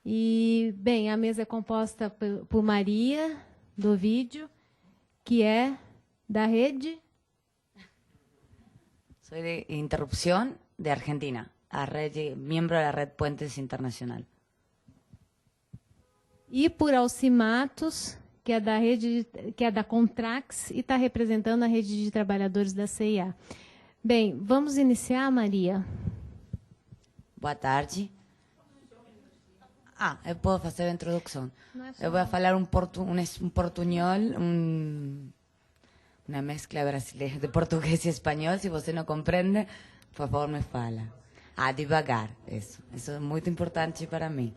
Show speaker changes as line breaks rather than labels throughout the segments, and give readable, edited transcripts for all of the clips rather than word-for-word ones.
E, bem, a mesa é composta por Maria, do vídeo, que é da rede...
Soy de Interrupción de Argentina, miembro de la Red Puentes Internacional.
E por Alcimatos, que é da rede, que é da Contrax e está representando a rede de trabalhadores da CIA. Bem, vamos iniciar, Maria.
Boa tarde. Eu posso fazer a introdução. Eu vou falar um portunhol, una mezcla brasileña de portugués y español. Si você no comprende, por favor me fala. Devagar, eso es muy importante para mí.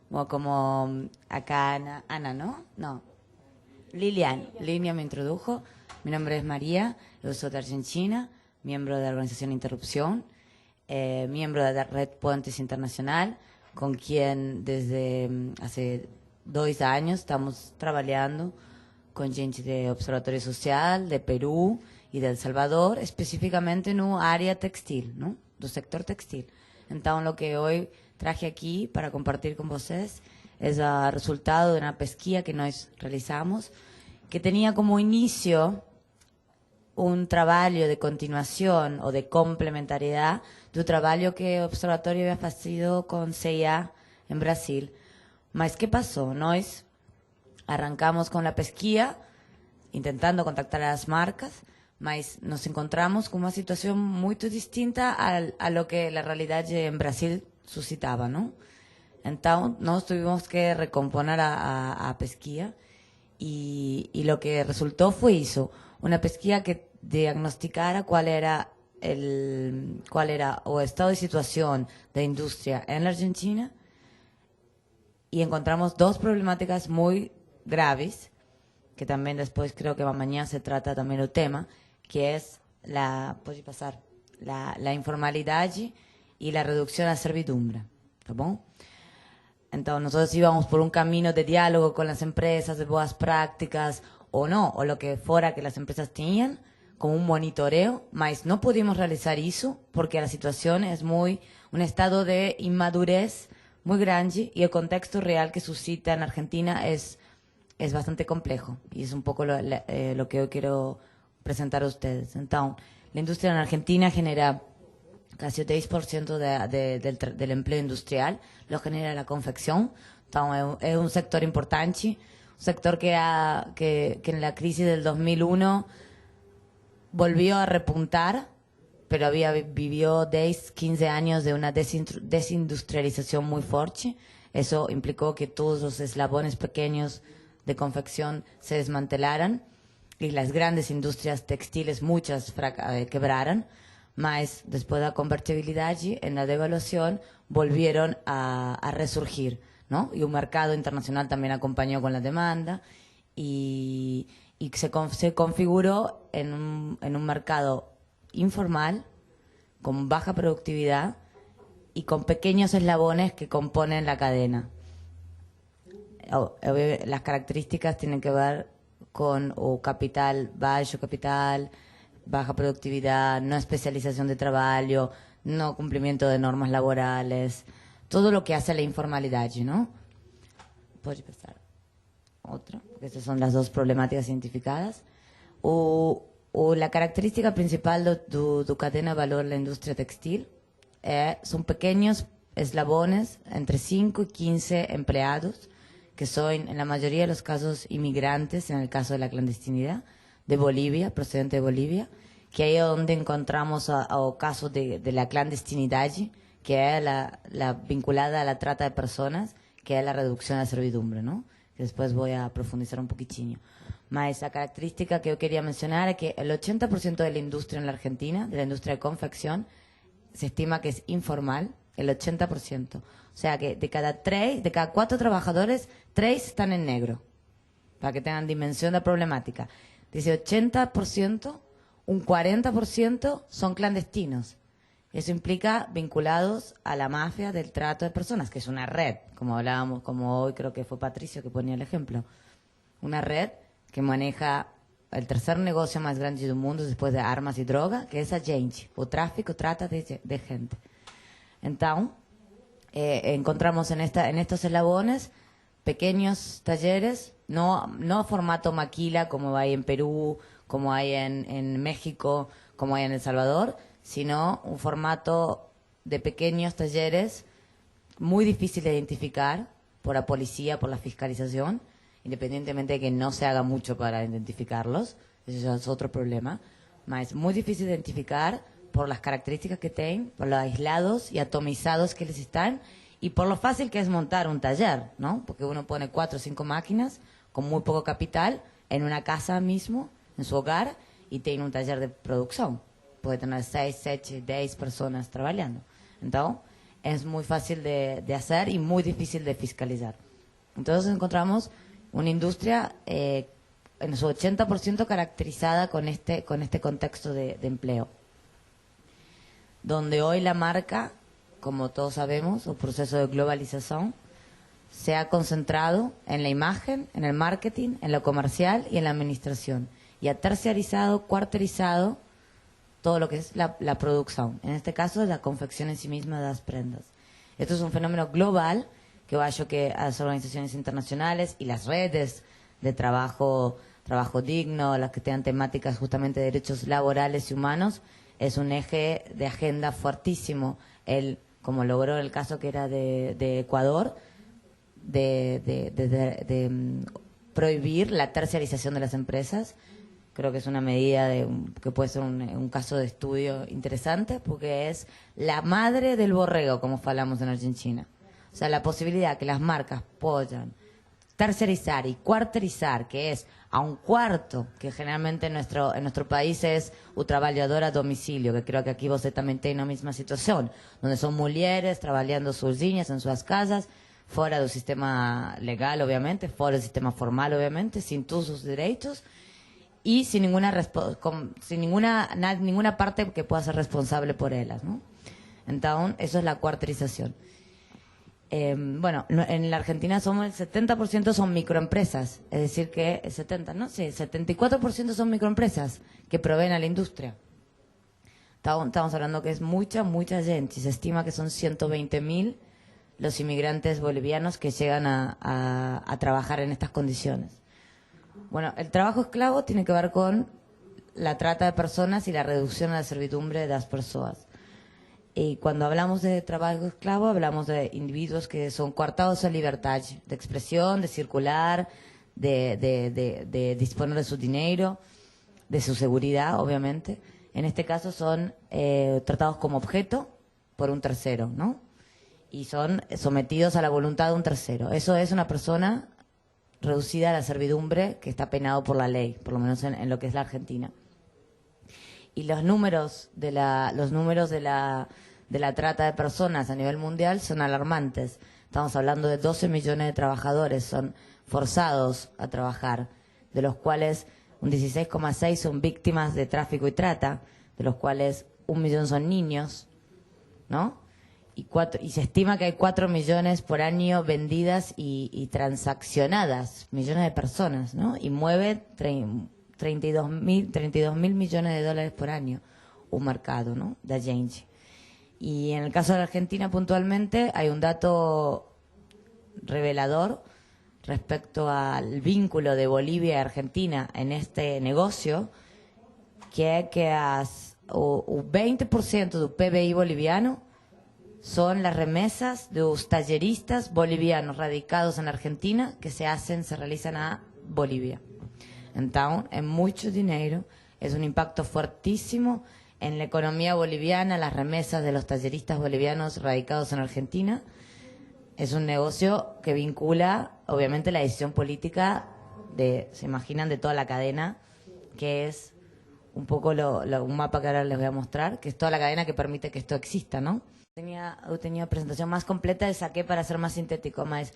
Bueno, como acá Ana, ¿no? No. Lilian me introdujo. Mi nombre es María, yo soy de Argentina, miembro de la organización Interrupción, miembro de la Red Puentes Internacional, con quien desde hace 2 años estamos trabajando con gente de Observatorio Social, de Perú y de El Salvador, específicamente no área textil, ¿no? Do sector textil. Entonces, lo que hoy traje aquí para compartir con ustedes es el resultado de una pesquisa que nos realizamos, que tenía como inicio un trabajo de continuación o de complementariedad del trabajo que el Observatorio había hecho con CIA en Brasil. Mas, ¿qué pasó? Nos arrancamos con la pesquisa, intentando contactar a las marcas, mas nos encontramos con una situación muy distinta a lo que la realidad en Brasil suscitaba, ¿no? Entonces, nos tuvimos que recomponer a pesquisa y lo que resultó fue eso, una pesquisa que diagnosticara cuál era el estado de situación de industria en la Argentina, y encontramos 2 problemáticas muy graves, que también después creo que mañana se trata también el tema, que es la informalidad y la reducción a la servidumbre. ¿Está bien? Entonces nosotros íbamos por un camino de diálogo con las empresas, de buenas prácticas, o no, o lo que fuera que las empresas tenían, como un monitoreo, mas no pudimos realizar eso porque la situación es un estado de inmadurez muy grande y el contexto real que suscita en Argentina es bastante complejo, y es un poco lo que hoy quiero presentar a ustedes. Entonces, la industria en Argentina genera casi el 10% del empleo industrial, lo genera la confección. Entonces, es un sector importante, un sector que en la crisis del 2001 volvió a repuntar, pero vivió 10, 15 años de una desindustrialización muy fuerte. Eso implicó que todos los eslabones pequeños de confección se desmantelaran y las grandes industrias textiles, muchas quebraran, mas después de la convertibilidad en la devaluación volvieron a resurgir, ¿no? Y un mercado internacional también acompañó con la demanda y se configuró en un mercado informal, con baja productividad y con pequeños eslabones que componen la cadena. Las características tienen que ver con capital, baja productividad, no especialización de trabajo, no cumplimiento de normas laborales, todo lo que hace la informalidad, ¿no? Puede pasar otra, porque estas son las 2 problemáticas identificadas. La característica principal de cadena de valor de la industria textil son pequeños eslabones, entre 5 y 15 empleados, que son en la mayoría de los casos inmigrantes, en el caso de la clandestinidad, de Bolivia, procedente de Bolivia, que ahí es donde encontramos o casos de la clandestinidad, que es la vinculada a la trata de personas, que es la reducción de la servidumbre, ¿no? Que después voy a profundizar un poquitinho. Mas la característica que yo quería mencionar es que el 80% de la industria en la Argentina, de la industria de confección, se estima que es informal, el 80%. O sea que de cada 4 trabajadores, 3 están en negro, para que tengan dimensión de la problemática. Dice 80%, un 40% son clandestinos. Eso implica vinculados a la mafia del trato de personas, que es una red, como hablábamos, como hoy creo que fue Patricio que ponía el ejemplo. Una red que maneja el tercer negocio más grande del mundo después de armas y droga, que es a gente, o tráfico, trata de gente. Entonces, encontramos en estos eslabones pequeños talleres, no formato maquila como hay en Perú, como hay en México, como hay en El Salvador, sino un formato de pequeños talleres muy difícil de identificar por la policía, por la fiscalización, independientemente de que no se haga mucho para identificarlos, eso ya es otro problema, pero es muy difícil de identificar por las características que tienen, por los aislados y atomizados que les están, y por lo fácil que es montar un taller, ¿no? Porque uno pone 4 o 5 máquinas con muy poco capital en una casa mismo, en su hogar, y tiene un taller de producción. Puede tener 6, 7, 10 personas trabajando. Entonces, es muy fácil de hacer y muy difícil de fiscalizar. Entonces, encontramos una industria en su 80% caracterizada con este contexto de empleo, donde hoy la marca, como todos sabemos, el proceso de globalización, se ha concentrado en la imagen, en el marketing, en lo comercial y en la administración, y ha terciarizado, cuarterizado todo lo que es la producción, en este caso la confección en sí misma de las prendas. Esto es un fenómeno global que va a hacer que las organizaciones internacionales y las redes de trabajo digno, las que tengan temáticas justamente de derechos laborales y humanos, es un eje de agenda fuertísimo. Como logró el caso que era de Ecuador, de prohibir la terciarización de las empresas. Creo que es una medida que puede ser un caso de estudio interesante, porque es la madre del borrego, como falamos en Argentina. O sea, la posibilidad que las marcas puedan tercerizar y cuarterizar, que es a un cuarto, que generalmente en nuestro país es un trabajador a domicilio, que creo que aquí vos también tenés la misma situación, donde son mujeres trabajando sus líneas en sus casas, fuera del sistema legal, obviamente, fuera del sistema formal, obviamente, sin todos sus derechos, y sin ninguna parte que pueda ser responsable por ellas, ¿no? Entonces, eso es la cuarterización. Bueno, en la Argentina el 70% son microempresas, es decir que el 74% son microempresas que proveen a la industria. Estamos hablando que es mucha gente, se estima que son 120.000 los inmigrantes bolivianos que llegan a trabajar en estas condiciones. Bueno, el trabajo esclavo tiene que ver con la trata de personas y la reducción a la servidumbre de las personas. Y cuando hablamos de trabajo esclavo, hablamos de individuos que son coartados a libertad de expresión, de circular, de disponer de su dinero, de su seguridad, obviamente. En este caso son tratados como objeto por un tercero, ¿no? Y son sometidos a la voluntad de un tercero. Eso es una persona reducida a la servidumbre que está penado por la ley, por lo menos en lo que es la Argentina. Y los números de la trata de personas a nivel mundial son alarmantes. Estamos hablando de 12 millones de trabajadores, son forzados a trabajar, de los cuales un 16,6 son víctimas de tráfico y trata, de los cuales 1 millón son niños, ¿no? Y se estima que hay 4 millones por año vendidas y transaccionadas, millones de personas, ¿no? Y mueve 32.000 millones de dólares por año un mercado, ¿no? De agencia. Y en el caso de la Argentina puntualmente hay un dato revelador respecto al vínculo de Bolivia y Argentina en este negocio, que es que o 20% del PBI boliviano son las remesas de los talleristas bolivianos radicados en Argentina que se realizan a Bolivia. Entonces, es mucho dinero, es un impacto fuertísimo en la economía boliviana, las remesas de los talleristas bolivianos radicados en Argentina. Es un negocio que vincula, obviamente, la decisión política se imaginan, de toda la cadena, que es un poco un mapa que ahora les voy a mostrar, que es toda la cadena que permite que esto exista, ¿no? Tenía presentación más completa, saqué para ser más sintético, más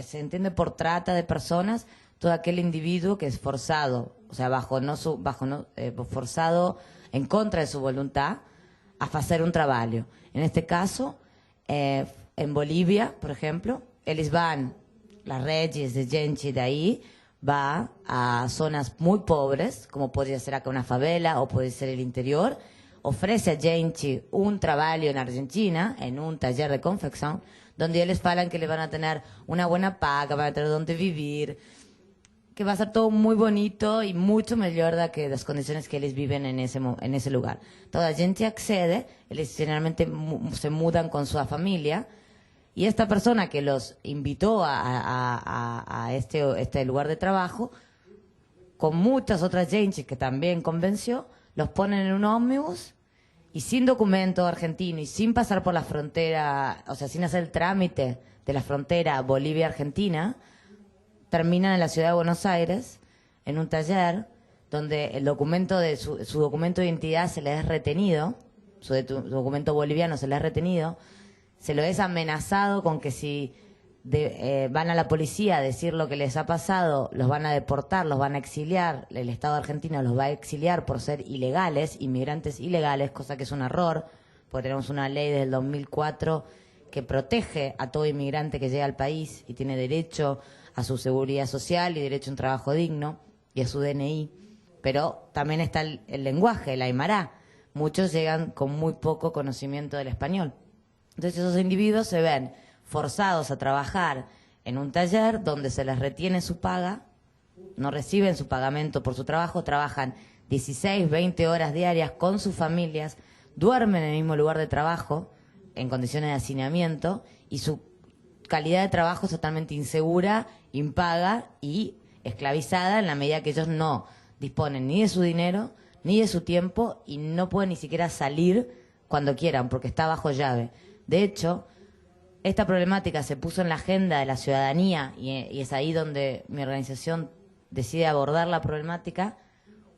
se entiende por trata de personas todo aquel individuo que es forzado, o sea, forzado en contra de su voluntad a hacer un trabajo. En este caso, en Bolivia, por ejemplo, ellos van, las redes de gente de ahí, va a zonas muy pobres, como podría ser acá una favela o puede ser el interior, ofrece a gente un trabajo en Argentina, en un taller de confección, donde ellos falan que le van a tener una buena paga, van a tener donde vivir, que va a ser todo muy bonito y mucho mejor de que las condiciones que ellos viven en ese lugar. Toda la gente accede, ellos generalmente se mudan con su familia, y esta persona que los invitó a este lugar de trabajo, con muchas otras gente que también convenció, los ponen en un ómnibus y sin documento argentino y sin pasar por la frontera, o sea, sin hacer el trámite de la frontera Bolivia-Argentina, terminan en la ciudad de Buenos Aires en un taller donde el documento de su documento de identidad se le es retenido, su documento boliviano se le es retenido, se lo es amenazado con que si van a la policía a decir lo que les ha pasado, los van a deportar, los van a exiliar, el Estado argentino los va a exiliar por ser ilegales, inmigrantes ilegales, cosa que es un error, porque tenemos una ley del 2004 que protege a todo inmigrante que llega al país y tiene derecho a su seguridad social y derecho a un trabajo digno y a su DNI. Pero también está el lenguaje, el aymara. Muchos llegan con muy poco conocimiento del español. Entonces esos individuos se ven forzados a trabajar en un taller donde se les retiene su paga, no reciben su pagamento por su trabajo, trabajan 16, 20 horas diarias con sus familias, duermen en el mismo lugar de trabajo, en condiciones de hacinamiento, y su calidad de trabajo es totalmente insegura, impaga y esclavizada en la medida que ellos no disponen ni de su dinero, ni de su tiempo, y no pueden ni siquiera salir cuando quieran, porque está bajo llave. De hecho, esta problemática se puso en la agenda de la ciudadanía y es ahí donde mi organización decide abordar la problemática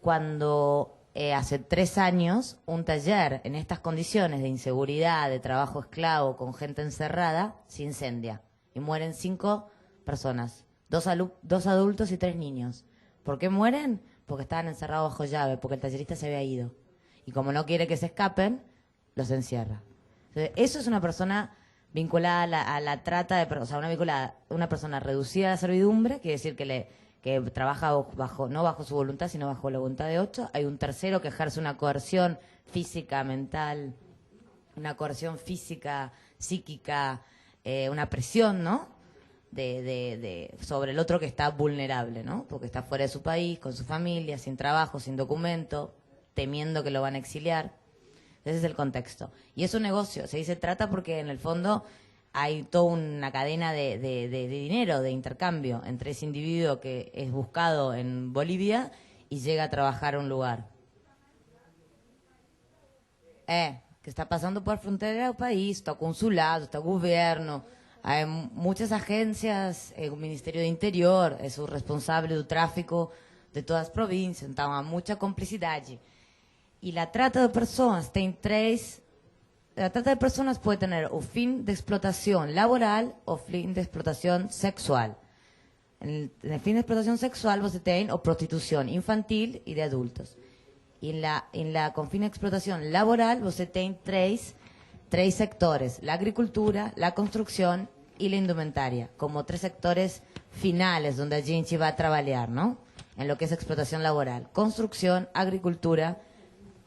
cuando hace 3 años un taller en estas condiciones de inseguridad, de trabajo esclavo, con gente encerrada, se incendia y mueren 5 personas, 2 adultos y 3 niños. ¿Por qué mueren? Porque estaban encerrados bajo llave, porque el tallerista se había ido. Y como no quiere que se escapen, los encierra. Entonces, eso es una persona vinculada a la trata de personas, o sea, una persona reducida a la servidumbre, quiere decir que trabaja no bajo su voluntad, sino bajo la voluntad de 8. Hay un tercero que ejerce una coerción física, mental, una coerción física, psíquica, una presión, ¿no? Sobre el otro que está vulnerable, ¿no? Porque está fuera de su país, con su familia, sin trabajo, sin documento, temiendo que lo van a exiliar. Ese es el contexto. Y es un negocio, se dice trata porque en el fondo hay toda una cadena de dinero, de intercambio entre ese individuo que es buscado en Bolivia y llega a trabajar a un lugar. Que está pasando por frontera del país, está consulado, está gobierno, hay muchas agencias, el Ministerio de Interior es o responsable do tráfico de todas as províncias, então há mucha complicidade. Y la trata de personas la trata de personas puede tener o fin de explotación laboral o fin de explotación sexual. En el fin de explotación sexual você tem o prostitución infantil y de adultos. Y con fin de explotación laboral você tem tres sectores: la agricultura, la construcción y la indumentaria, como 3 sectores finales donde a gente va a trabajar, ¿no? En lo que es explotación laboral: construcción, agricultura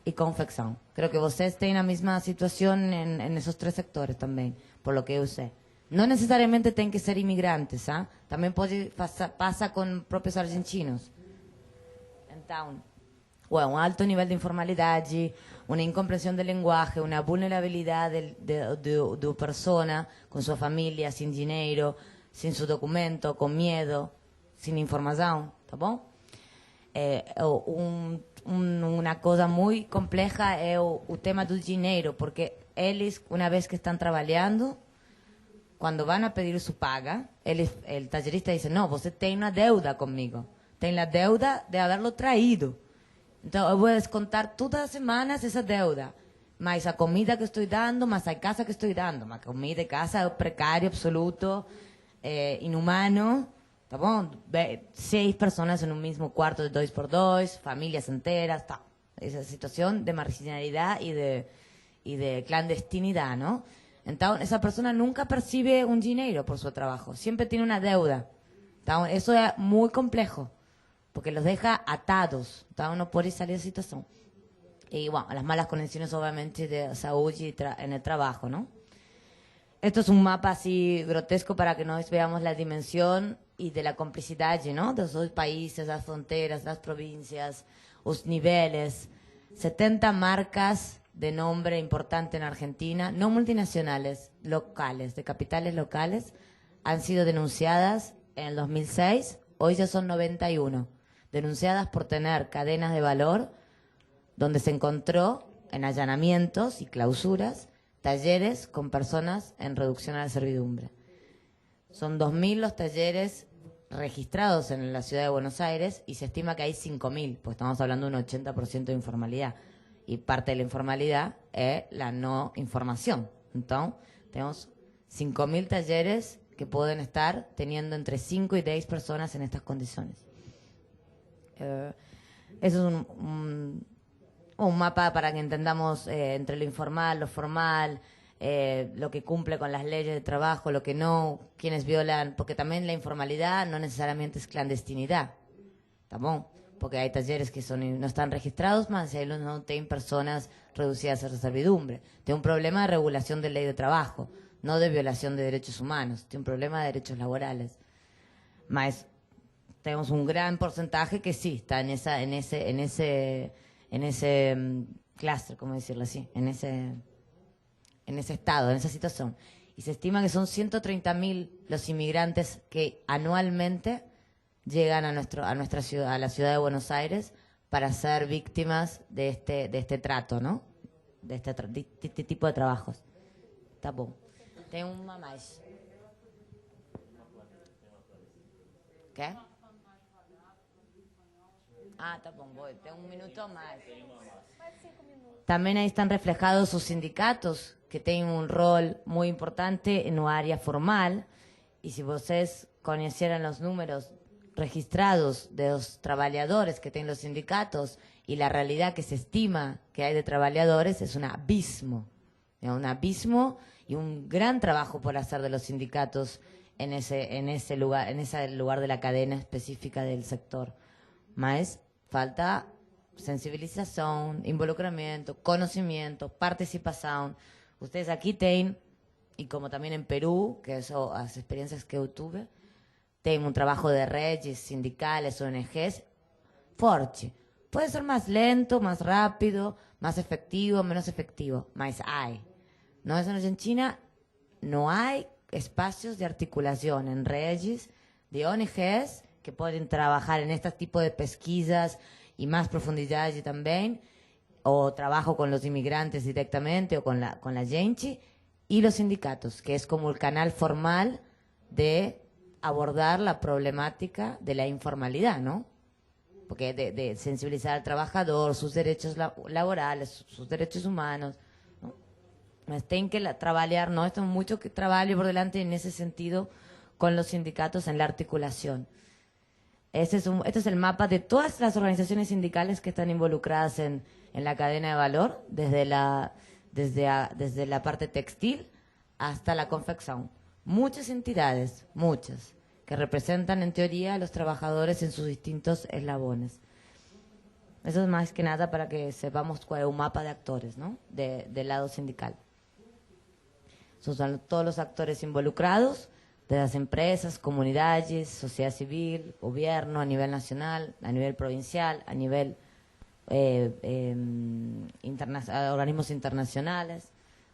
y confección. Creo que ustedes tienen la misma situación en esos 3 sectores también, por lo que yo sé. No necesariamente tienen que ser inmigrantes, ¿ah? También pasa con propios argentinos. Entonces, bueno, un alto nivel de informalidad, una incomprensión del lenguaje, una vulnerabilidad de persona con su familia, sin dinero, sin su documento, con miedo, sin información, ¿está bien? Una cosa muy compleja es el tema del dinero, porque ellos, una vez que están trabajando, cuando van a pedir su paga, el tallerista dice: no, você tem una deuda conmigo, tem la deuda de haberlo traído. Entonces, yo voy a descontar todas las semanas esa deuda, más la comida que estoy dando, más la casa que estoy dando, más comida y casa precario, absoluto, inhumano. ¿Tá bom? 6 personas en un mismo cuarto de 2x2, familias enteras, tá. Esa situación de marginalidad y de clandestinidad, ¿no? Entonces, esa persona nunca percibe un dinero por su trabajo, siempre tiene una deuda. Entonces, eso es muy complejo, porque los deja atados, entonces no puede salir de esa situación. Y bueno, las malas condiciones obviamente de salud y en el trabajo, ¿no? Esto es un mapa así grotesco para que nos veamos la dimensión y de la complicidad, ¿no? De los dos países, las fronteras, las provincias, los niveles. 70 marcas de nombre importante en Argentina, no multinacionales, locales, de capitales locales, han sido denunciadas en el 2006, hoy ya son 91, denunciadas por tener cadenas de valor donde se encontró en allanamientos y clausuras talleres con personas en reducción a la servidumbre. Son 2.000 los talleres registrados en la ciudad de Buenos Aires y se estima que hay 5.000, pues estamos hablando de un 80% de informalidad. Y parte de la informalidad es la no información. Entonces, tenemos 5.000 talleres que pueden estar teniendo entre 5 y 10 personas en estas condiciones. Eso es un mapa para que entendamos entre lo informal, lo formal, lo que cumple con las leyes de trabajo, lo que no, quienes violan, porque también la informalidad no necesariamente es clandestinidad, ¿está bien? Porque hay talleres que no están registrados, más ahí no tienen personas reducidas a la servidumbre. Tiene un problema de regulación de ley de trabajo, no de violación de derechos humanos, tiene un problema de derechos laborales. Más tenemos un gran porcentaje que sí está en ese clúster, ¿cómo decirlo así? En ese estado, en esa situación. Y se estima que son 130.000 los inmigrantes que anualmente llegan a nuestra ciudad, a la ciudad de Buenos Aires, para ser víctimas de este trato, ¿no? De este tipo de trabajos. Tá bom. Tem uma mais. ¿Qué? Ah, tá bom, voy. Tengo un minuto más. También ahí están reflejados sus sindicatos, que tienen un rol muy importante en un área formal. Y si ustedes conocieran los números registrados de los trabajadores que tienen los sindicatos y la realidad que se estima que hay de trabajadores, es un abismo. Un abismo y un gran trabajo por hacer de los sindicatos en ese lugar de la cadena específica del sector. Más falta sensibilización, involucramiento, conocimiento, participación. Ustedes aquí tienen, y como también en Perú, que eso, las experiencias que yo tuve, tienen un trabajo de redes, sindicales, ONGs, fuerte. Puede ser más lento, más rápido, más efectivo, menos efectivo, mas hay. No es en Argentina, no hay espacios de articulación en redes de ONGs que pueden trabajar en este tipo de pesquisas y más profundidad también, o trabajo con los inmigrantes directamente o con la gente, y los sindicatos, que es como el canal formal de abordar la problemática de la informalidad, ¿no? Porque de sensibilizar al trabajador, sus derechos laborales, sus derechos humanos, ¿no? Mas tienen que trabajar, ¿no? Esto es mucho que trabajo por delante en ese sentido con los sindicatos en la articulación. Este es el mapa de todas las organizaciones sindicales que están involucradas en la cadena de valor, desde la parte textil hasta la confección. Muchas entidades, muchas, que representan en teoría a los trabajadores en sus distintos eslabones. Eso es más que nada para que sepamos cuál es un mapa de actores, ¿no? Del lado sindical. Son todos los actores involucrados, de las empresas, comunidades, sociedad civil, gobierno, a nivel nacional, a nivel provincial, a nivel organismos internacionales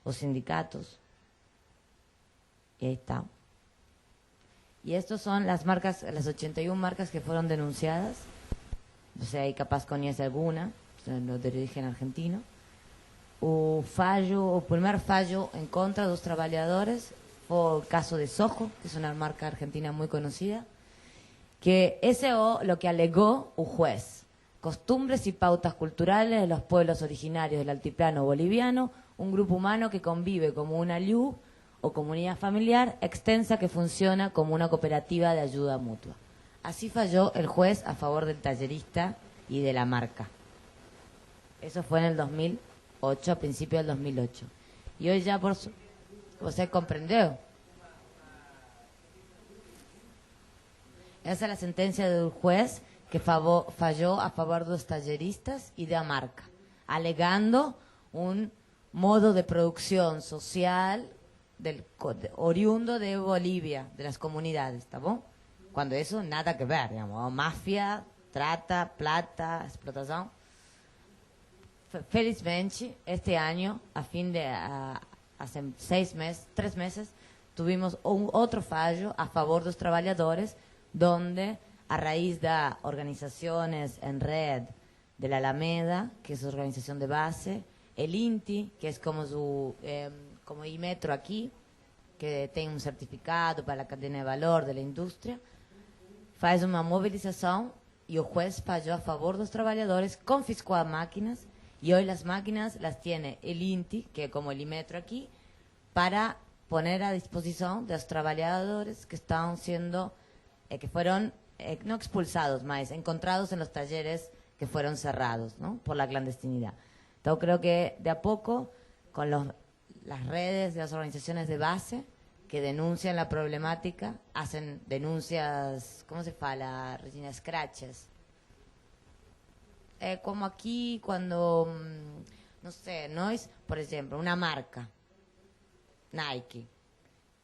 o sindicatos. Y ahí está. Y estas son las marcas, las 81 marcas que fueron denunciadas. O sea, ahí capaz conoce alguna, los de origen argentino. O primer fallo en contra de los trabajadores fue el caso de Soho, que es una marca argentina muy conocida, que lo que alegó un juez: costumbres y pautas culturales de los pueblos originarios del altiplano boliviano, un grupo humano que convive como una LIU o comunidad familiar extensa que funciona como una cooperativa de ayuda mutua. Así falló el juez a favor del tallerista y de la marca. Eso fue en el 2008, a principios del 2008. Y hoy ya ¿Você comprendeu? Esa es la sentencia del juez que falló a favor de los talleristas y de la marca. alegando un modo de producción social oriundo de Bolivia, de las comunidades, ¿está bien? Cuando eso nada que ver, digamos, mafia, trata, plata, explotación. Felizmente, este año, hace 3 meses, tuvimos otro fallo a favor de los trabajadores, donde a raíz de organizaciones en red de la Alameda, que es organización de base, el INTI, que es como como Imetro aquí, que tiene un certificado para la cadena de valor de la industria, faz una movilización y el juez falló a favor de los trabajadores, confiscó a máquinas y hoy las máquinas las tiene el INTI, que es como el Imetro aquí, para poner a disposición de los trabajadores que están siendo, que fueron no expulsados, más encontrados en los talleres que fueron cerrados, ¿no? Por la clandestinidad. Entonces creo que de a poco, con las redes de las organizaciones de base que denuncian la problemática, hacen denuncias, ¿cómo se fala, Regina? Scratches. Como aquí cuando, no sé, nós, por ejemplo, una marca, Nike,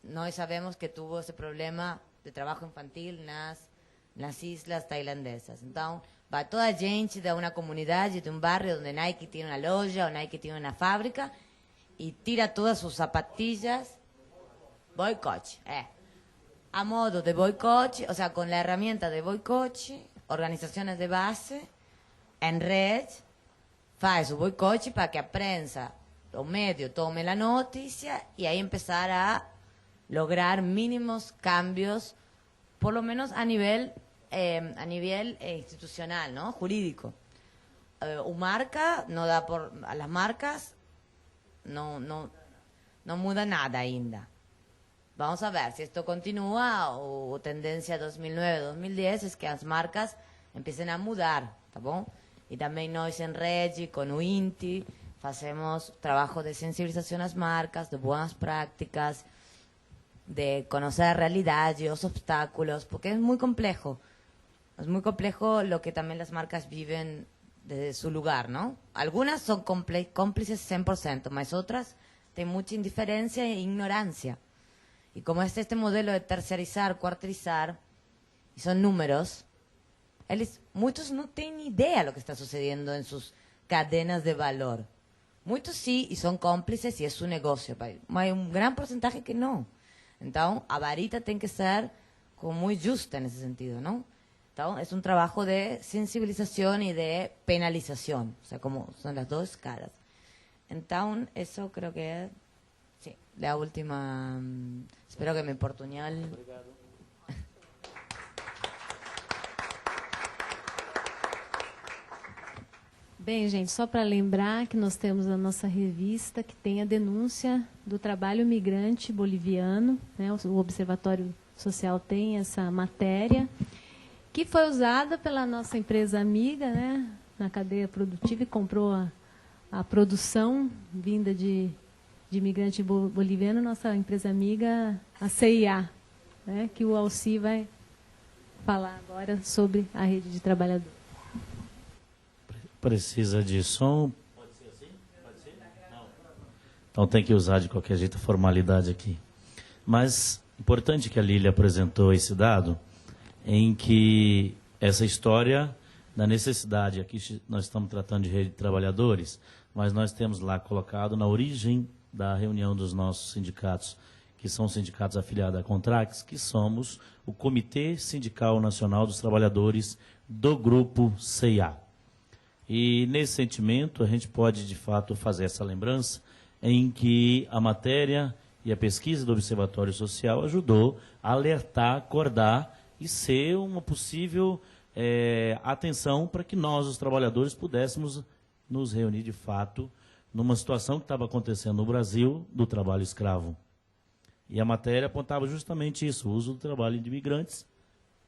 nós sabemos que tuvo ese problema de trabajo infantil nas islas tailandesas. Então, vai toda a gente de uma comunidade, de um barrio donde Nike tiene una loja o Nike tiene una fábrica y tira todas sus zapatillas, boicote, a modo de boicote, o sea, con la herramienta de boicote, organizaciones de base, en red, faz o boicote para que a prensa, o medio, tome la noticia y ahí empezar a lograr mínimos cambios, por lo menos a nivel institucional, ¿no? Jurídico. Marca no da a las marcas no muda nada ainda. Vamos a ver si esto continúa o tendencia 2009-2010 es que las marcas empiecen a mudar, ¿tá bom? Y también nós en Regi, con o INTI, hacemos trabajo de sensibilización a las marcas, de buenas prácticas, de conocer la realidad y los obstáculos, porque es muy complejo lo que también las marcas viven desde su lugar, ¿no? Algunas son cómplices 100%, mas otras tienen mucha indiferencia e ignorancia. Y como es este modelo de terciarizar, cuartizar, y son números, muchos no tienen ni idea de lo que está sucediendo en sus cadenas de valor. Muchos sí, y son cómplices, y es su negocio. Hay un gran porcentaje que no. Entonces, a varita tiene que ser como muy justa en ese sentido, ¿no? Entonces, es un trabajo de sensibilización y de penalización. O sea, como son las dos caras. Entonces, eso creo que es, sí, la última. Espero que mi portuñol.
Bem, gente, só para lembrar que nós temos a nossa revista que tem a denúncia do trabalho migrante boliviano, né? O Observatório Social tem essa matéria, que foi usada pela nossa empresa amiga, né? Na cadeia produtiva, e comprou a produção vinda de imigrante boliviano, nossa empresa amiga, a CIA, né? Que o Alci vai falar agora sobre a rede de trabalhadores.
Precisa de som? Pode ser assim? Pode ser? Não. Então tem que usar de qualquer jeito a formalidade aqui. Mas importante que a Lília apresentou esse dado, em que essa história da necessidade, aqui nós estamos tratando de rede de trabalhadores, mas nós temos lá colocado na origem da reunião dos nossos sindicatos, que são sindicatos afiliados à Contrax, que somos o Comitê Sindical Nacional dos Trabalhadores do Grupo CIA. E, nesse sentimento, a gente pode, de fato, fazer essa lembrança em que a matéria e a pesquisa do Observatório Social ajudou a alertar, acordar e ser uma possível atenção para que nós, os trabalhadores, pudéssemos nos reunir, de fato, numa situação que estava acontecendo no Brasil do trabalho escravo. E a matéria apontava justamente isso, o uso do trabalho de imigrantes,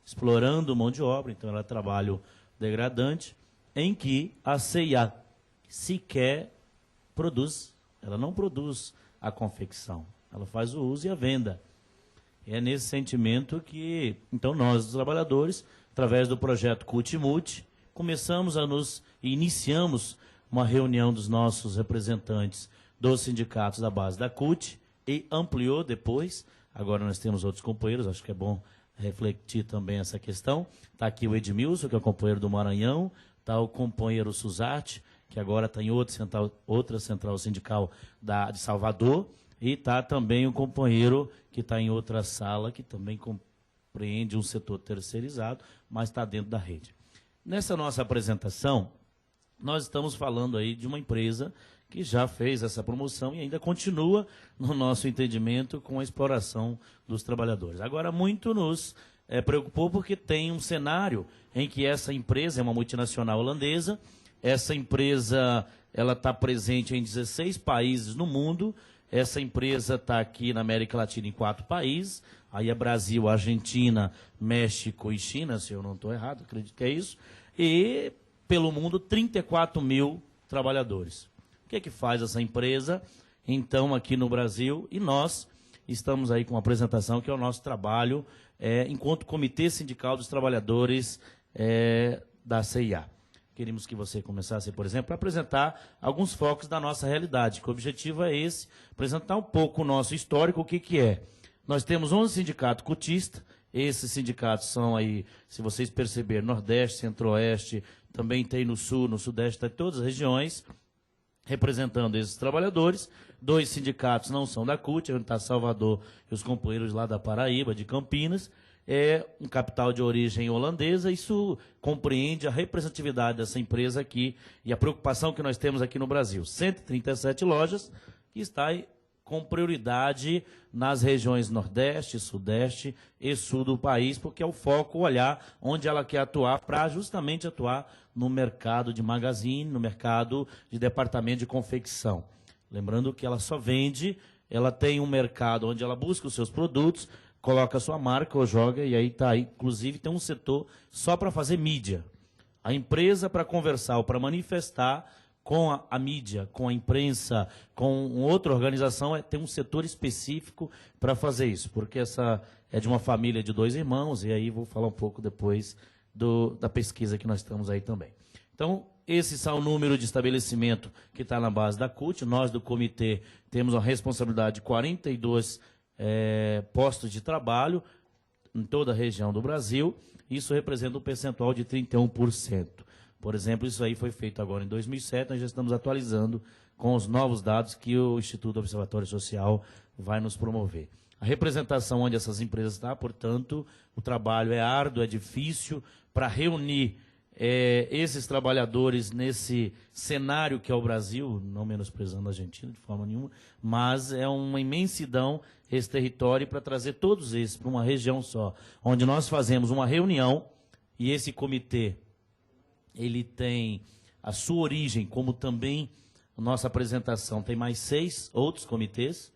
explorando mão de obra, então era trabalho degradante, em que a CIA sequer produz, ela não produz a confecção, ela faz o uso e a venda. E é nesse sentimento que, então, nós, os trabalhadores, através do projeto CUT-MUT, começamos a iniciamos uma reunião dos nossos representantes dos sindicatos da base da CUT e ampliou depois. Agora nós temos outros companheiros, acho que é bom refletir também essa questão. Está aqui o Edmilson, que é o companheiro do Maranhão, está o companheiro Suzarte, que agora está em outra central sindical de Salvador, e está também o companheiro que está em outra sala, que também compreende um setor terceirizado, mas está dentro da rede. Nessa nossa apresentação, nós estamos falando aí de uma empresa que já fez essa promoção e ainda continua, no nosso entendimento, com a exploração dos trabalhadores. Agora, muito nos preocupou porque tem um cenário em que essa empresa é uma multinacional holandesa, essa empresa ela está presente em 16 países no mundo, essa empresa está aqui na América Latina em 4 países, aí é Brasil, Argentina, México e China, se eu não estou errado, acredito que é isso, e pelo mundo 34 mil trabalhadores. O que faz essa empresa, então, aqui no Brasil? E nós estamos aí com uma apresentação que é o nosso trabalho enquanto Comitê Sindical dos Trabalhadores da CIA. Queríamos que você começasse, por exemplo, a apresentar alguns focos da nossa realidade, que o objetivo é esse, apresentar um pouco o nosso histórico, o que é. Nós temos 11 sindicatos cutistas, esses sindicatos são aí, se vocês perceberem, Nordeste, Centro-Oeste, também tem no Sul, no Sudeste, tem todas as regiões, representando esses trabalhadores. 2 sindicatos não são da CUT, onde está Salvador e os companheiros lá da Paraíba, de Campinas. É um capital de origem holandesa, isso compreende a representatividade dessa empresa aqui e a preocupação que nós temos aqui no Brasil. 137 lojas, que está com prioridade nas regiões Nordeste, Sudeste e Sul do país, porque é o foco, olhar onde ela quer atuar, para justamente atuar no mercado de magazine, no mercado de departamento de confecção. Lembrando que ela só vende, ela tem um mercado onde ela busca os seus produtos, coloca a sua marca ou joga, e aí está, inclusive tem um setor só para fazer mídia. A empresa, para conversar ou para manifestar com a mídia, com a imprensa, com outra organização, tem um setor específico para fazer isso, porque essa é de uma família de 2 irmãos, e aí vou falar um pouco depois da pesquisa que nós estamos aí também. Então, esse são o número de estabelecimento que está na base da CUT. Nós, do comitê, temos a responsabilidade de 42 postos de trabalho em toda a região do Brasil. Isso representa um percentual de 31%. Por exemplo, isso aí foi feito agora em 2007, nós já estamos atualizando com os novos dados que o Instituto Observatório Social vai nos promover. A representação onde essas empresas estão, portanto, o trabalho é árduo, é difícil, para reunir esses trabalhadores nesse cenário que é o Brasil, não menosprezando a Argentina de forma nenhuma, mas é uma imensidão esse território, para trazer todos esses para uma região só, onde nós fazemos uma reunião, e esse comitê ele tem a sua origem, como também a nossa apresentação tem mais 6 outros comitês,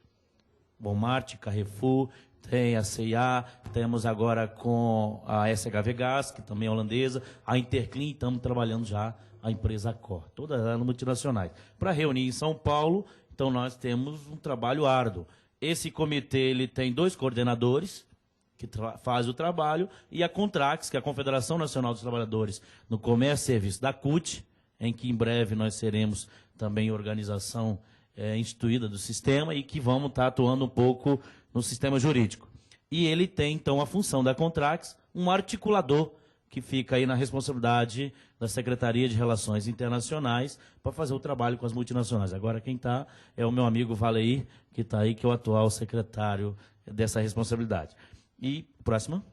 Walmart, Carrefour, tem a CIA, temos agora com a SHV Gás, que também é holandesa, a Interclean, estamos trabalhando já a empresa Accor, todas elas multinacionais. Para reunir em São Paulo, então nós temos um trabalho árduo. Esse comitê ele tem 2 coordenadores, que faz o trabalho, e a Contrax, que é a Confederação Nacional dos Trabalhadores no Comércio e Serviço da CUT, em que em breve nós seremos também organização instituída do sistema e que vamos estar atuando um pouco no sistema jurídico. E ele tem, então, a função da Contrax, um articulador que fica aí na responsabilidade da Secretaria de Relações Internacionais para fazer o trabalho com as multinacionais. Agora quem está é o meu amigo Valeir, que está aí, que é o atual secretário dessa responsabilidade. E, próxima.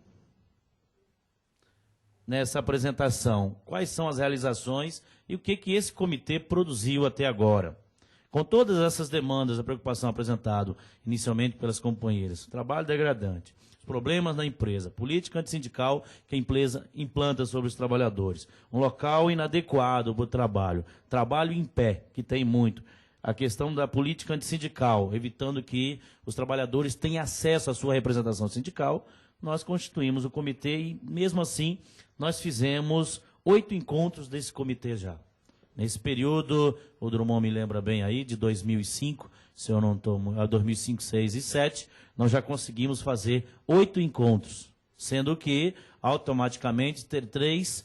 Nessa apresentação, quais são as realizações e o que esse comitê produziu até agora? Com todas essas demandas, a preocupação apresentada inicialmente pelas companheiras, trabalho degradante, os problemas na empresa, política antissindical que a empresa implanta sobre os trabalhadores, um local inadequado para o trabalho, trabalho em pé, que tem muito, a questão da política antissindical, evitando que os trabalhadores tenham acesso à sua representação sindical, nós constituímos o comitê e, mesmo assim, nós fizemos 8 encontros desse comitê já. Nesse período, o Drummond me lembra bem aí, de 2005, se eu não estou... 2005, 2006 e 2007, nós já conseguimos fazer 8 encontros, sendo que, automaticamente, ter 3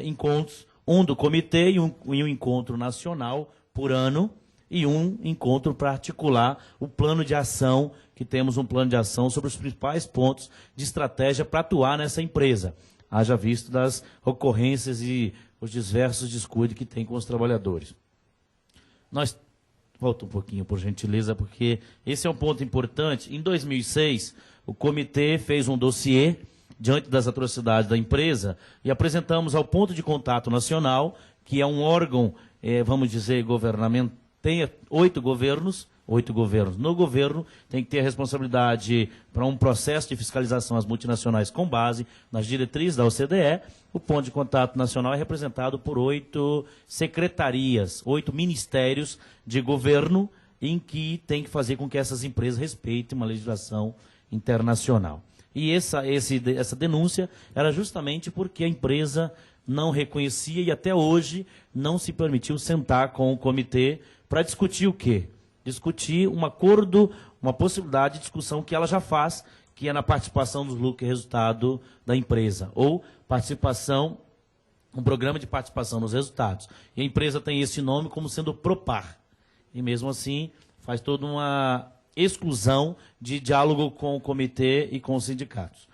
encontros um do comitê e um encontro nacional por ano, e um encontro para articular o plano de ação, que temos um plano de ação sobre os principais pontos de estratégia para atuar nessa empresa, haja visto das ocorrências e os diversos descuidos que tem com os trabalhadores. Nós, volta um pouquinho, por gentileza, porque esse é um ponto importante. Em 2006, o comitê fez um dossiê diante das atrocidades da empresa e apresentamos ao Ponto de Contato Nacional, que é um órgão, vamos dizer, governamental, tem 8 governos. No governo tem que ter a responsabilidade para um processo de fiscalização às multinacionais com base nas diretrizes da OCDE. O Ponto de Contato Nacional é representado por 8 secretarias, 8 ministérios de governo, em que tem que fazer com que essas empresas respeitem uma legislação internacional. E essa denúncia era justamente porque a empresa não reconhecia e até hoje não se permitiu sentar com o comitê para discutir o quê? Discutir um acordo, uma possibilidade de discussão que ela já faz, que é na participação dos lucros e resultado da empresa, ou participação, um programa de participação nos resultados. E a empresa tem esse nome como sendo Propar. E mesmo assim, faz toda uma exclusão de diálogo com o comitê e com os sindicatos.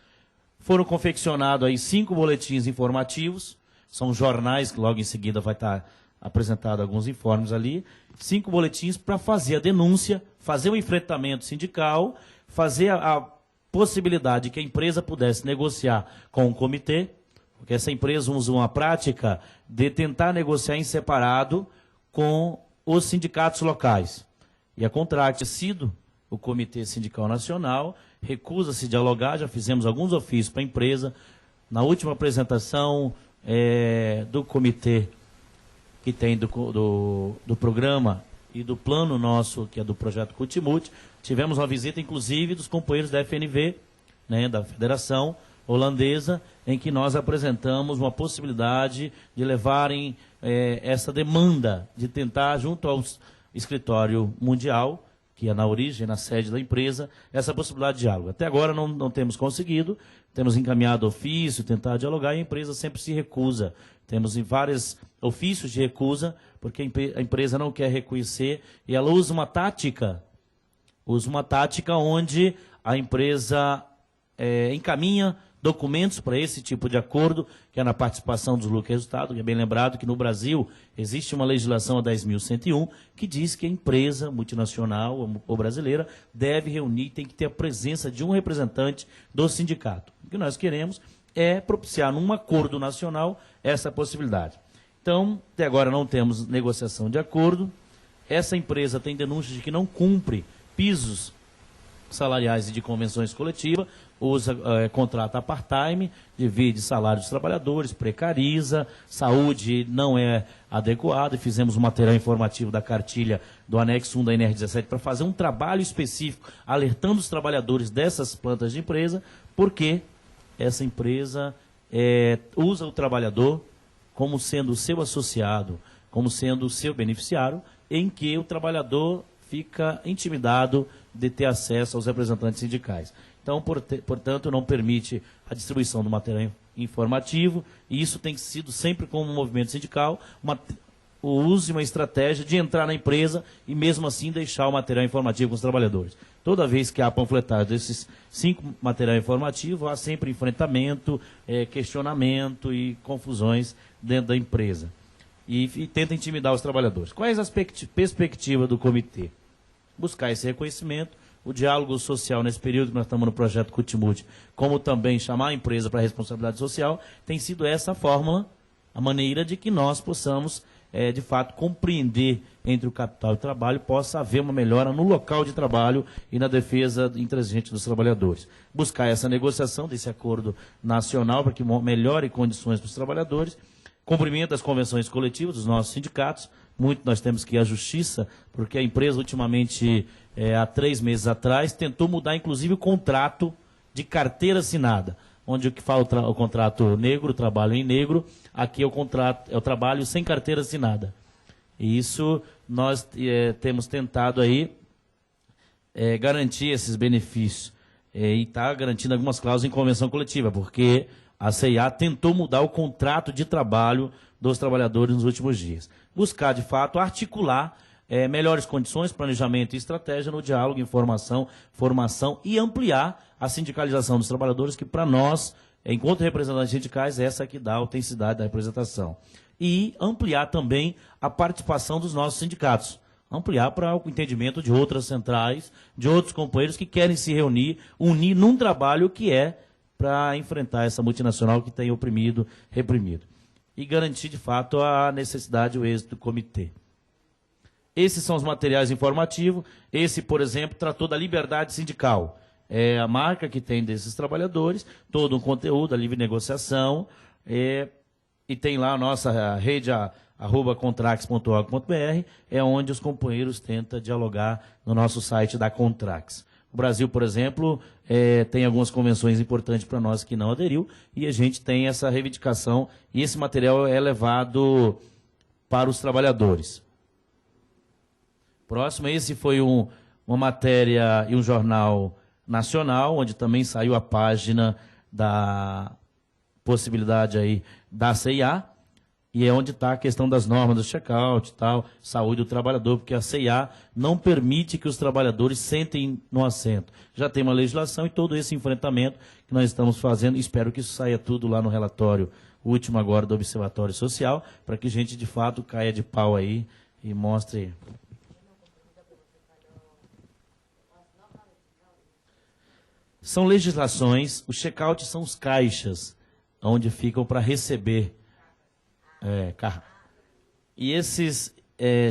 Foram confeccionados aí 5 boletins informativos, são jornais que logo em seguida vai estar apresentado alguns informes ali, 5 boletins para fazer a denúncia, fazer o enfrentamento sindical, fazer a possibilidade de que a empresa pudesse negociar com o comitê, porque essa empresa usa uma prática de tentar negociar em separado com os sindicatos locais. E a contrapartida, o Comitê Sindical Nacional recusa-se dialogar, já fizemos alguns ofícios para a empresa. Na última apresentação do comitê que tem do programa e do plano nosso, que é do projeto Cultimute, tivemos uma visita, inclusive, dos companheiros da FNV, né, da Federação Holandesa, em que nós apresentamos uma possibilidade de levarem essa demanda, de tentar, junto ao escritório mundial, que é na origem, na sede da empresa, essa possibilidade de diálogo. Até agora não temos conseguido, temos encaminhado ofício, tentar dialogar, e a empresa sempre se recusa. Temos em vários ofícios de recusa, porque a empresa não quer reconhecer, e ela usa uma tática onde a empresa encaminha documentos para esse tipo de acordo, que é na participação dos lucros e resultados, que é bem lembrado que no Brasil existe uma legislação, a 10.101, que diz que a empresa multinacional ou brasileira deve reunir, tem que ter a presença de um representante do sindicato. O que nós queremos é propiciar num acordo nacional essa possibilidade. Então, até agora não temos negociação de acordo. Essa empresa tem denúncias de que não cumpre pisos salariais e de convenções coletivas, usa contrato a part-time, divide salário dos trabalhadores, precariza, saúde não é adequada, e fizemos um material informativo da cartilha do anexo 1 da NR17 para fazer um trabalho específico, alertando os trabalhadores dessas plantas de empresa, porque essa empresa usa o trabalhador como sendo o seu associado, como sendo o seu beneficiário, em que o trabalhador fica intimidado de ter acesso aos representantes sindicais. Então, portanto, não permite a distribuição do material informativo, e isso tem sido sempre como um movimento sindical, o uso e uma estratégia de entrar na empresa e mesmo assim deixar o material informativo com os trabalhadores. Toda vez que há panfletagem desses 5 material informativo, há sempre enfrentamento, questionamento e confusões dentro da empresa. E tenta intimidar os trabalhadores. Quais as perspectivas do comitê? Buscar esse reconhecimento, o diálogo social nesse período que nós estamos no projeto Cultimute, como também chamar a empresa para a responsabilidade social, tem sido essa a fórmula, a maneira de que nós possamos, de fato, compreender entre o capital e o trabalho, possa haver uma melhora no local de trabalho e na defesa intransigente dos trabalhadores. Buscar essa negociação desse acordo nacional para que melhore condições para os trabalhadores, cumprimento das convenções coletivas dos nossos sindicatos. Muito nós temos que ir à justiça, porque a empresa ultimamente, há 3 meses atrás, tentou mudar inclusive o contrato de carteira assinada, onde o que fala o contrato negro, o trabalho em negro, aqui é o trabalho sem carteira assinada. E isso nós temos tentado aí garantir esses benefícios. e está garantindo algumas cláusulas em convenção coletiva, porque a CIA tentou mudar o contrato de trabalho dos trabalhadores nos últimos dias. Buscar, de fato, articular melhores condições, planejamento e estratégia no diálogo, informação, formação e ampliar a sindicalização dos trabalhadores, que para nós, enquanto representantes sindicais, essa que dá a autenticidade da representação. E ampliar também a participação dos nossos sindicatos. Ampliar para o entendimento de outras centrais, de outros companheiros que querem se reunir, unir num trabalho que é para enfrentar essa multinacional que tem oprimido, reprimido. E garantir, de fato, a necessidade e o êxito do comitê. Esses são os materiais informativos. Esse, por exemplo, tratou da liberdade sindical. É a marca que tem desses trabalhadores, todo um conteúdo, a livre negociação, e tem lá a nossa rede, @contrax.org.br, é onde os companheiros tentam dialogar no nosso site da Contrax. O Brasil, por exemplo, tem algumas convenções importantes para nós que não aderiu, e a gente tem essa reivindicação, e esse material é levado para os trabalhadores. Próximo, esse foi uma matéria e um jornal nacional, onde também saiu a página da possibilidade aí da CIA, e é onde está a questão das normas do check-out e tal, saúde do trabalhador, porque a CIA não permite que os trabalhadores sentem no assento. Já tem uma legislação e todo esse enfrentamento que nós estamos fazendo, espero que isso saia tudo lá no relatório último agora do Observatório Social, para que a gente de fato caia de pau aí e mostre. São legislações, os check-out são os caixas, onde ficam para receber carro. E esses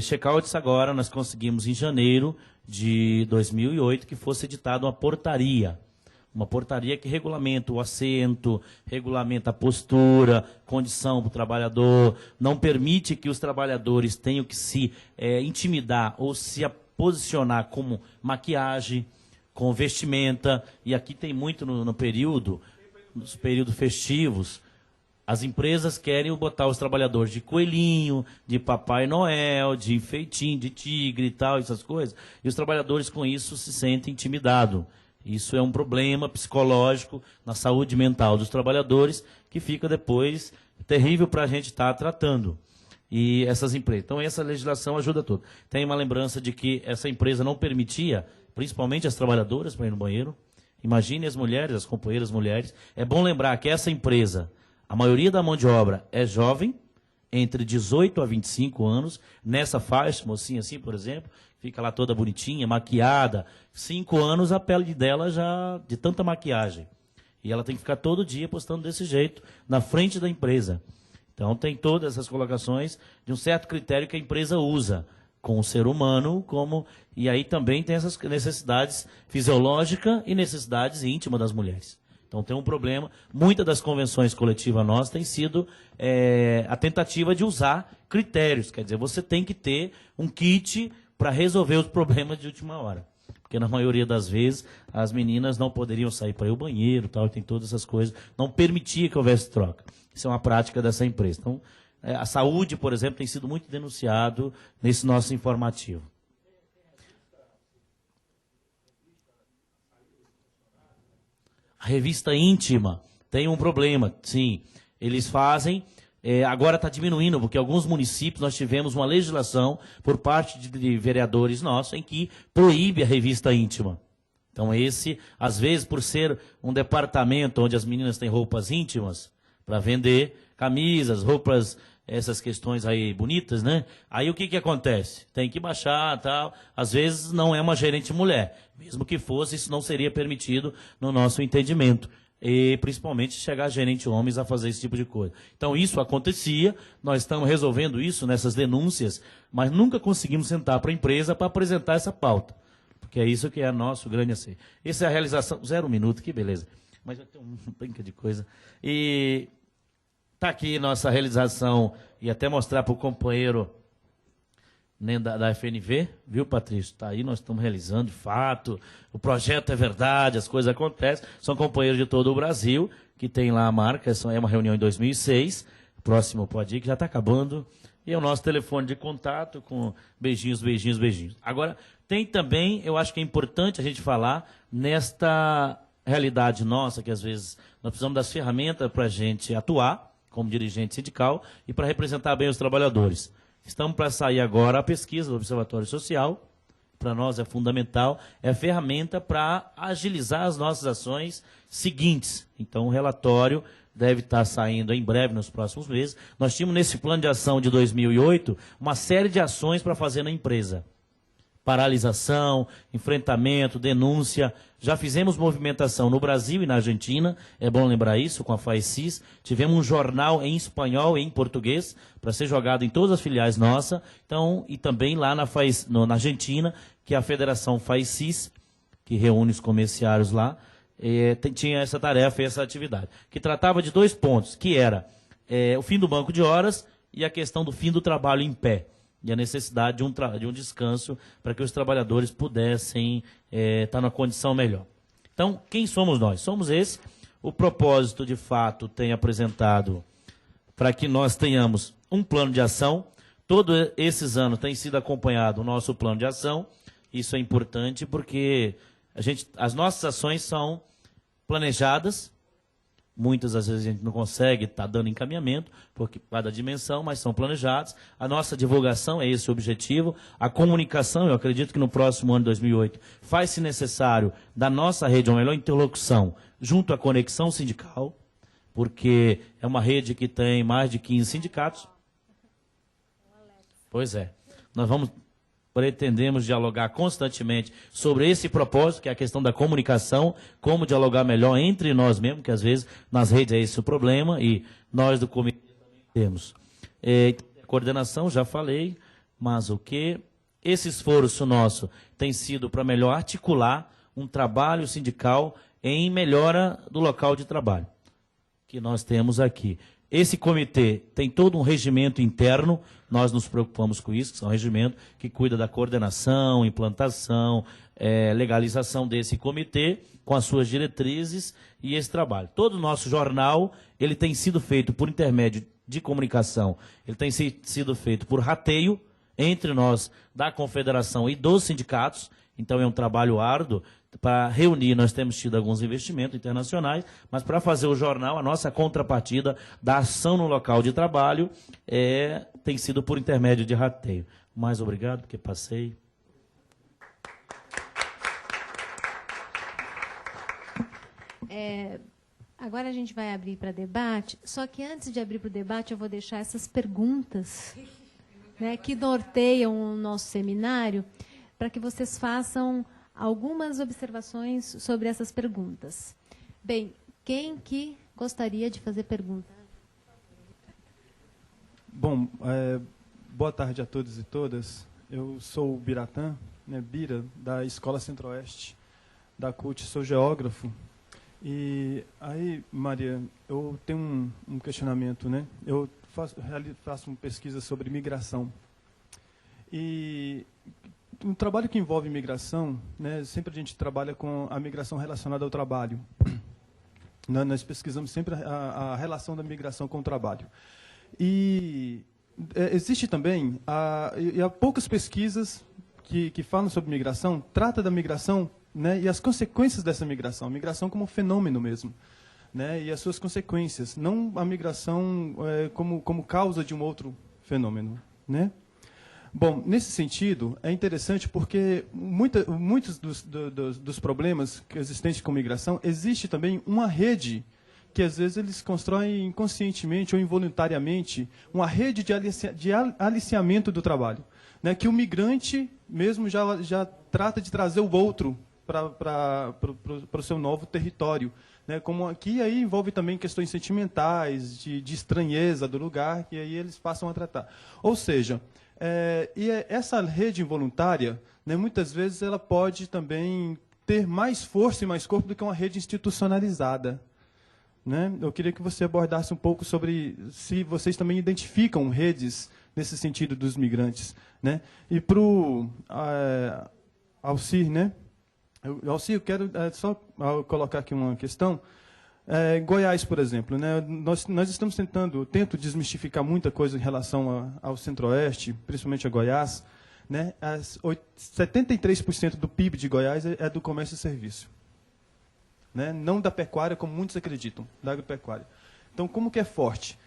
check-outs agora nós conseguimos em janeiro de 2008 que fosse editada uma portaria que regulamenta o assento, regulamenta a postura, condição para o trabalhador, não permite que os trabalhadores tenham que se intimidar ou se posicionar como maquiagem, com vestimenta, e aqui tem muito nos períodos festivos, as empresas querem botar os trabalhadores de coelhinho, de Papai Noel, de enfeitinho, de tigre e tal, essas coisas, e os trabalhadores com isso se sentem intimidados. Isso é um problema psicológico na saúde mental dos trabalhadores, que fica depois terrível para a gente estar tratando. E essas empresas. Então, essa legislação ajuda tudo. Tem uma lembrança de que essa empresa não permitia, principalmente as trabalhadoras, para ir no banheiro. Imagine as mulheres, as companheiras mulheres. É bom lembrar que essa empresa, a maioria da mão de obra é jovem, entre 18 a 25 anos, nessa faixa, mocinha assim, por exemplo, fica lá toda bonitinha, maquiada. 5 anos, a pele dela já, de tanta maquiagem. E ela tem que ficar todo dia postando desse jeito, na frente da empresa. Então, tem todas essas colocações de um certo critério que a empresa usa com o ser humano, e aí também tem essas necessidades fisiológicas e necessidades íntimas das mulheres. Então tem um problema. Muitas das convenções coletivas nossas têm sido a tentativa de usar critérios. Quer dizer, você tem que ter um kit para resolver os problemas de última hora. Porque na maioria das vezes as meninas não poderiam sair para ir ao banheiro, tal, e tem todas essas coisas. Não permitia que houvesse troca. Isso é uma prática dessa empresa. Então, a saúde, por exemplo, tem sido muito denunciado nesse nosso informativo. A revista íntima tem um problema, sim. Eles fazem, agora está diminuindo, porque alguns municípios nós tivemos uma legislação por parte de vereadores nossos em que proíbe a revista íntima. Então às vezes, por ser um departamento onde as meninas têm roupas íntimas para vender, camisas, roupas, essas questões aí bonitas, né? Aí o que acontece? Tem que baixar, tal. Às vezes não é uma gerente mulher. Mesmo que fosse, isso não seria permitido no nosso entendimento. E principalmente chegar gerente homens a fazer esse tipo de coisa. Então isso acontecia, nós estamos resolvendo isso nessas denúncias, mas nunca conseguimos sentar para a empresa para apresentar essa pauta. Porque é isso que é nosso grande acerto. Essa é a realização. 0 minuto, que beleza. Mas já tem um brinca de coisa. E está aqui nossa realização, e até mostrar para o companheiro da FNV, viu, Patrício? Está aí, nós estamos realizando, de fato, o projeto é verdade, as coisas acontecem. São companheiros de todo o Brasil, que tem lá a marca, é uma reunião em 2006, próximo pode ir, que já está acabando, e é o nosso telefone de contato com beijinhos, beijinhos, beijinhos. Agora, tem também, eu acho que é importante a gente falar, nesta realidade nossa, que às vezes nós precisamos das ferramentas para a gente atuar como dirigente sindical e para representar bem os trabalhadores. Estamos para sair agora a pesquisa do Observatório Social, para nós é fundamental, é a ferramenta para agilizar as nossas ações seguintes. Então, o relatório deve estar saindo em breve, nos próximos meses. Nós tínhamos nesse plano de ação de 2008 uma série de ações para fazer na empresa. Paralisação, enfrentamento, denúncia. Já fizemos movimentação no Brasil e na Argentina, é bom lembrar isso, com a FAECIS. Tivemos um jornal em espanhol e em português, para ser jogado em todas as filiais nossas. Então, e também lá na Argentina, que é a Federação FAECIS, que reúne os comerciários lá, tinha essa tarefa e essa atividade. Que tratava de 2 pontos, que era o fim do banco de horas e a questão do fim do trabalho em pé. E a necessidade de um descanso para que os trabalhadores pudessem estar numa condição melhor. Então, quem somos nós? Somos esse. O propósito, de fato, tem apresentado para que nós tenhamos um plano de ação. Todos esses anos tem sido acompanhado o nosso plano de ação. Isso é importante porque as nossas ações são planejadas. Muitas das vezes a gente não consegue estar dando encaminhamento, por cada dimensão, mas são planejados. A nossa divulgação é esse o objetivo. A comunicação, eu acredito que no próximo ano de 2008, faz-se necessário da nossa rede uma melhor interlocução junto à conexão sindical, porque é uma rede que tem mais de 15 sindicatos. Pois é. Nós pretendemos dialogar constantemente sobre esse propósito, que é a questão da comunicação, como dialogar melhor entre nós mesmos, que às vezes nas redes é esse o problema, e nós do comitê também temos. Coordenação, já falei, mas o que? Esse esforço nosso tem sido para melhor articular um trabalho sindical em melhora do local de trabalho, que nós temos aqui. Esse comitê tem todo um regimento interno, nós nos preocupamos com isso, que é um regimento que cuida da coordenação, implantação, legalização desse comitê, com as suas diretrizes e esse trabalho. Todo o nosso jornal, ele tem sido feito por intermédio de comunicação, ele tem sido feito por rateio entre nós da Confederação e dos sindicatos, então é um trabalho árduo. Para reunir, nós temos tido alguns investimentos internacionais, mas para fazer o jornal, a nossa contrapartida da ação no local de trabalho tem sido por intermédio de rateio. Mais obrigado, porque passei.
Agora a gente vai abrir para debate, só que antes de abrir para o debate, eu vou deixar essas perguntas, né, que norteiam o nosso seminário, para que vocês façam algumas observações sobre essas perguntas. Bem, quem que gostaria de fazer pergunta?
Bom, boa tarde a todos e todas. Eu sou o Biratã, Bira, da Escola Centro-Oeste, da CUT, sou geógrafo. E aí, Maria, eu tenho um questionamento, né? Eu faço uma pesquisa sobre migração. E um trabalho que envolve migração, né, sempre a gente trabalha com a migração relacionada ao trabalho. Nós pesquisamos sempre a relação da migração com o trabalho. E existe também, há poucas pesquisas que falam sobre migração, trata da migração, né, e as consequências dessa migração, a migração como fenômeno mesmo, né, e as suas consequências, não a migração como causa de um outro fenômeno, né? Bom, nesse sentido, é interessante porque muitos dos problemas existentes com migração, existe também uma rede que, às vezes, eles constroem inconscientemente ou involuntariamente, uma rede de aliciamento do trabalho, né, que o migrante mesmo já trata de trazer o outro para o seu novo território. Né, como aqui aí envolve também questões sentimentais, de estranheza do lugar, que aí eles passam a tratar. Ou seja, essa rede involuntária, né, muitas vezes, ela pode também ter mais força e mais corpo do que uma rede institucionalizada. Né? Eu queria que você abordasse um pouco sobre se vocês também identificam redes nesse sentido dos migrantes. Né? E para o Alcir, né? Alcir, eu quero só colocar aqui uma questão. Goiás, por exemplo, né? Nós estamos tento desmistificar muita coisa em relação ao Centro-Oeste, principalmente a Goiás. Né? 73% do PIB de Goiás é do comércio e serviço. né? Não da pecuária, como muitos acreditam, da agropecuária. Então, como que é forte?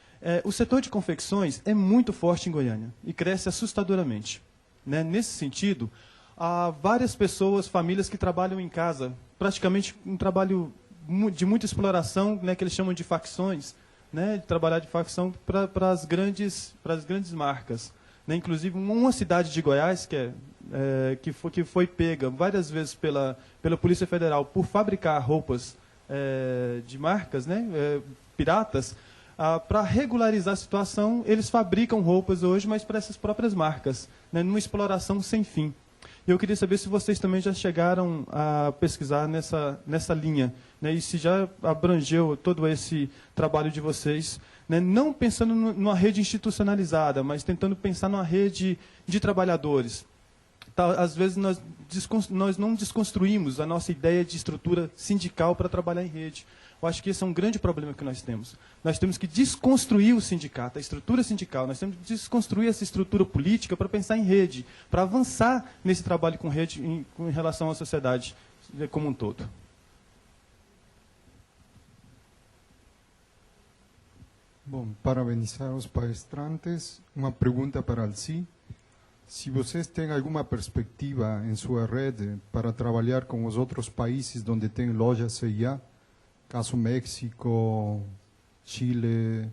O setor de confecções é muito forte em Goiânia e cresce assustadoramente, né? Nesse sentido, há várias pessoas, famílias que trabalham em casa, praticamente um trabalho de muita exploração, né, que eles chamam de facções, né, de trabalhar de facção para as grandes marcas, né? Inclusive, uma cidade de Goiás, que foi pega várias vezes pela Polícia Federal por fabricar roupas de marcas, né, piratas, para regularizar a situação, eles fabricam roupas hoje, mas para essas próprias marcas, né, numa exploração sem fim. Eu queria saber se vocês também já chegaram a pesquisar nessa linha, né, e se já abrangeu todo esse trabalho de vocês, né, não pensando numa rede institucionalizada, mas tentando pensar numa rede de trabalhadores. Às vezes nós não desconstruímos a nossa ideia de estrutura sindical para trabalhar em rede. Eu acho que esse é um grande problema que nós temos. Nós temos que desconstruir o sindicato, a estrutura sindical. Nós temos que desconstruir essa estrutura política para pensar em rede, para avançar nesse trabalho com rede em relação à sociedade como um todo.
Bom, parabenizar os palestrantes. Uma pergunta para Alci. Se vocês têm alguma perspectiva em sua rede para trabalhar com os outros países onde tem lojas CIA, caso México, Chile,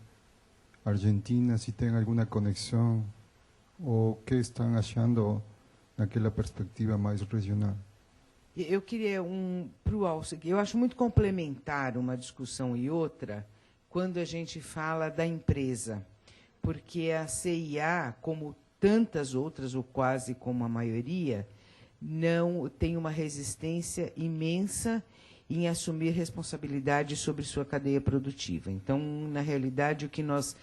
Argentina, se tem alguma conexão, ou o que estão achando naquela perspectiva mais regional?
Eu queria para o Alci, eu acho muito complementar uma discussão e outra quando a gente fala da empresa, porque a CIA, como tantas outras, ou quase como a maioria, não tem uma resistência imensa em assumir responsabilidade sobre sua cadeia produtiva. Então, na realidade, o que nós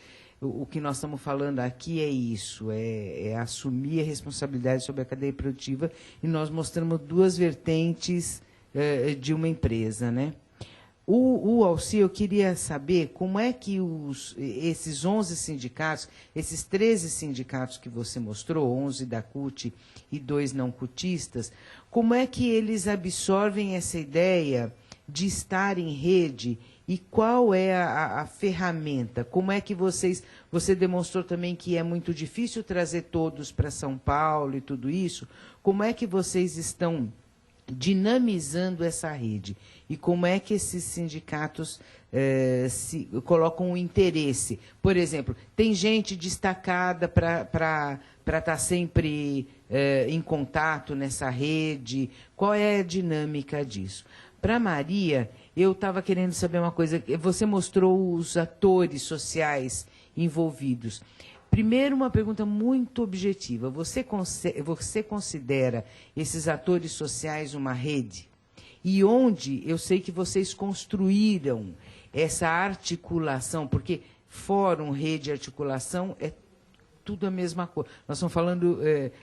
estamos falando aqui é isso, é assumir a responsabilidade sobre a cadeia produtiva, e nós mostramos duas vertentes de uma empresa, né? O Alci, eu queria saber como é que esses 11 sindicatos, esses 13 sindicatos que você mostrou, 11 da CUT e 2 não cutistas, como é que eles absorvem essa ideia de estar em rede e qual é a ferramenta? Como é que você demonstrou também que é muito difícil trazer todos para São Paulo e tudo isso, como é que vocês estão dinamizando essa rede? E como é que esses sindicatos se colocam o interesse? Por exemplo, tem gente destacada para estar sempre em contato nessa rede? Qual é a dinâmica disso? Para Maria, eu estava querendo saber uma coisa. Você mostrou os atores sociais envolvidos. Primeiro, uma pergunta muito objetiva. Você considera esses atores sociais uma rede? E onde eu sei que vocês construíram essa articulação, porque fórum, rede, articulação, é tudo a mesma coisa. Nós estamos falando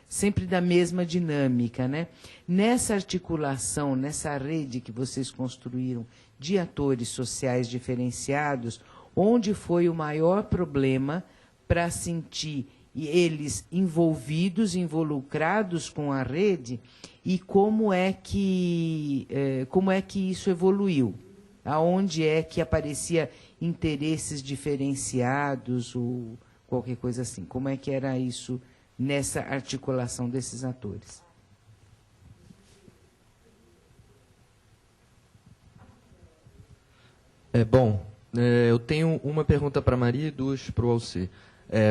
sempre da mesma dinâmica, né? Nessa articulação, nessa rede que vocês construíram de atores sociais diferenciados, onde foi o maior problema para sentir eles envolvidos, involucrados com a rede, e como é que isso evoluiu? Aonde é que aparecia interesses diferenciados ou qualquer coisa assim? Como é que era isso nessa articulação desses atores?
Eu tenho uma pergunta para a Maria e duas para o Alci.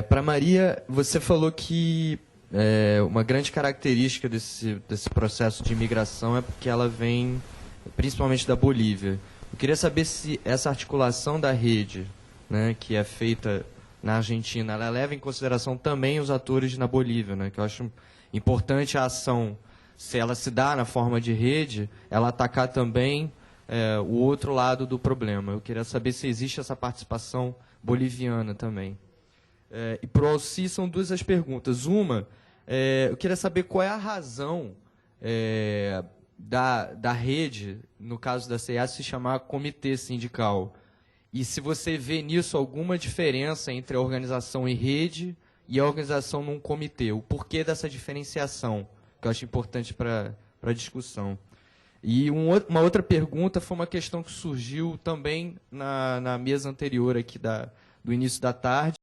Para a Maria, você falou que uma grande característica desse processo de imigração é porque ela vem principalmente da Bolívia. Eu queria saber se essa articulação da rede, né, que é feita na Argentina, ela leva em consideração também os atores na Bolívia, né, que eu acho importante a ação, se ela se dá na forma de rede, ela atacar também o outro lado do problema. Eu queria saber se existe essa participação boliviana também. E para o Alci são duas as perguntas. Uma, eu queria saber qual é a razão da rede, no caso da CIA, se chamar comitê sindical. E se você vê nisso alguma diferença entre a organização em rede e a organização num comitê. O porquê dessa diferenciação, que eu acho importante para a discussão. E uma outra pergunta foi uma questão que surgiu também na mesa anterior aqui do início da tarde,